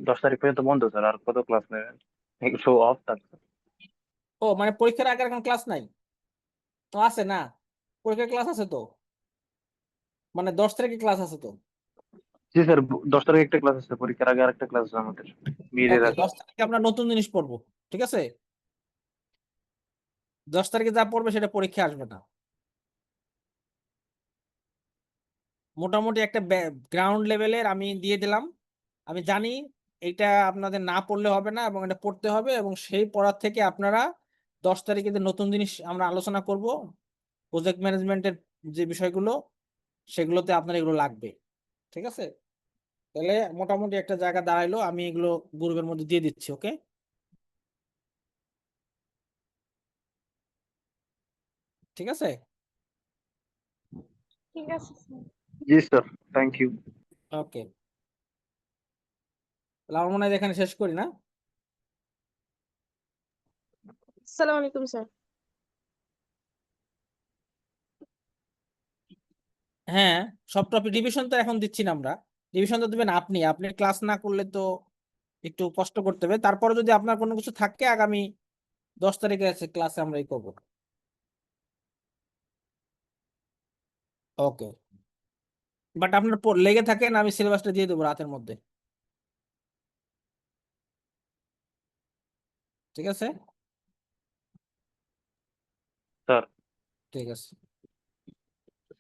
10 তারিখ পর্যন্ত বন্ধ স্যার। আর কত ক্লাস নেবেন? একটু অফ থাকছে। ও মানে পরীক্ষার আগে এখন ক্লাস নাই? তো আছে না, পরীক্ষার ক্লাস আছে তো, মানে 10 তারিখে ক্লাস আছে তো। জি স্যার, 10 তারিখ একটা ক্লাস আছে, পরীক্ষার আগে আরেকটা ক্লাস আছে আমাদের, বিয়ের ওকে আগে। 10 তারিখে আমরা নতুন জিনিস পড়বো, ঠিক আছে? 10 তারিখে যা পড়বে সেটা পরীক্ষা আসবে না। মোটামুটি একটা গ্রাউন্ড লেভেলের আমি দিয়ে দিলাম। আমি জানি এটা আপনাদের না পড়লে হবে না, এবং এটা পড়তে হবে, এবং সেই পড়ার থেকে আপনারা 10 তারিখে যে নতুন জিনিস আমরা আলোচনা করব, প্রজেক্ট ম্যানেজমেন্টের যে বিষয়গুলো, সেগুলোতে আপনার এগুলো লাগবে, ঠিক আছে? তাহলে মোটামুটি একটা জায়গা দাঁড়াইলো, আমি এগুলো গ্রুপের মধ্যে দিয়ে দিচ্ছি, ওকে? ঠিক আছে। ঠিক আছে স্যার। জি স্যার, থ্যাংক ইউ। ওকে, তাহলে আমার মনে হয় এখানে শেষ করি না? আসসালামু আলাইকুম স্যার। হ্যাঁ, সব টপিক রিভিশন তো এখন দিচ্ছি না আমরা, রিভিশন তো দিবেন আপনি, আপনি ক্লাস না করলে তো একটু কষ্ট করতে হবে। তারপরে যদি আপনার কোনো কিছু থাকে আগামী 10 তারিখে আছে ক্লাসে আমরা এই করবো। ওকে, বাট আপনার লেগে থাকেন, আমি সিলেবাসটা দিয়ে দেবো রাতের মধ্যে, ঠিক আছে? স্যার। ঠিক আছে,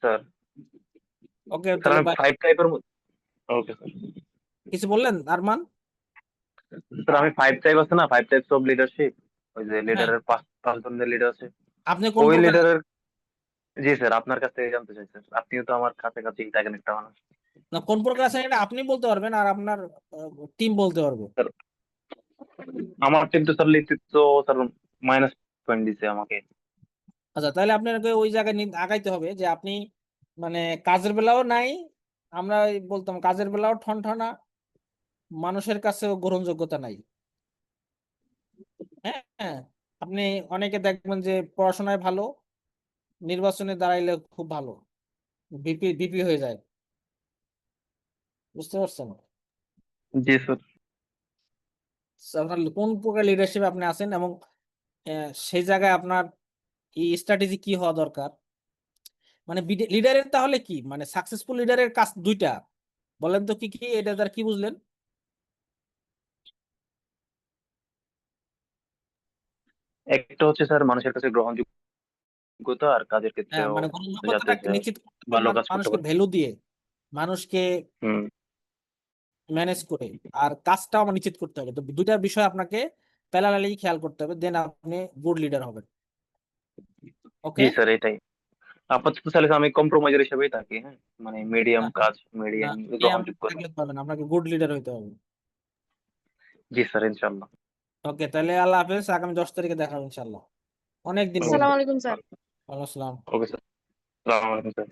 স্যার। ওকে স্যার তাহলে আমি বাই। 5 টাইপের মধ্যে। Okay sir. কিছু বললেন আরমান? স্যার আমি 5 টাইপ আছে না, 5 টাইপস অফ লিডারশিপ, ওই যে হ্যাঁ লিডারের পাঁচ ধরনের লিডার আছে, আপনি কোন ওই প্রকার লিডারের। জি স্যার, আপনার কাছ থেকে জানতে চাই স্যার, আপনিও তো আমার কাছাকাছি থাকেন একটা মানুষ। না কোন প্রকার আছেন এটা আপনি বলতে পারবেন আর আপনার টিম বলতে পারবে। স্যার আমার টিম তো স্যার নেতৃত্ব স্যার -পয়েন্ট দিছে আমাকে। আচ্ছা তাহলে আপনাকে ওই জায়গায় আগাইতে হবে যে আপনি মানে কাজের বেলাও নাই, আমরা ওই বলতাম কাজের বেলাও ঠনঠনা, মানুষের কাছেও গ্রহণযোগ্যতা নাই। হ্যাঁ হ্যাঁ, আপনি অনেকে দেখবেন যে পড়াশোনায় ভালো, নির্বাচনে দাঁড়াইলে খুব ভালো, বিপি হয়ে যায়, বুঝতে পারছেন? জি স্যার। আপনার কোন প্রকার লিডারশিপ আপনি আছেন এবং সেই জায়গায় আপনার এই স্ট্র্যাটেজি কি হওয়া দরকার, মানে লিডারের তাহলে কি মানে সাকসেসফুল লিডারের কাজ দুইটা বলেন তো কি কি, এটা তার কি বুঝলেন? একটা হচ্ছে স্যার মানুষের কাছে গ্রহণযোগ্যতা, আর কাজের হ্যাঁ ক্ষেত্রেও মানে যাতে গ্রহণযোগ্যতাটা সে নিশ্চিত করতে হবে, ভালো কাজ করতে মানুষকে পারে। ভ্যালু দিয়ে, মানুষকে হুম। ম্যানেজ করে, আর কাজটাও আমার নিশ্চিত করতে হবে। তো দুইটা বিষয় আপনাকে প্যারালালি খেয়াল করতে হবে, দেন আপনি গুড লিডার হবেন। ওকে জি স্যার, এটাই আপাতত তাহলে আমি কম্প্রোমাইজার হিসেবেই থাকি, হ্যাঁ, মানে মিডিয়াম কাজ, না মিডিয়াম এই আমরা গ্রহণযোগ্যতা। থাকলে পারবেন, আপনাকে গুড লিডার হইতে হবে। জি স্যার, ইনশাল্লাহ। ওকে তাহলে আল্লাহ হাফেজ, আগামী 10 তারিখে দেখা হবে ইনশাল্লাহ। অনেকদিন পরে। আসসালামু আলাইকুম স্যার। ওয়ালাইকুম আসসালাম। ওকে স্যার, আসসালামু আলাইকুম স্যার।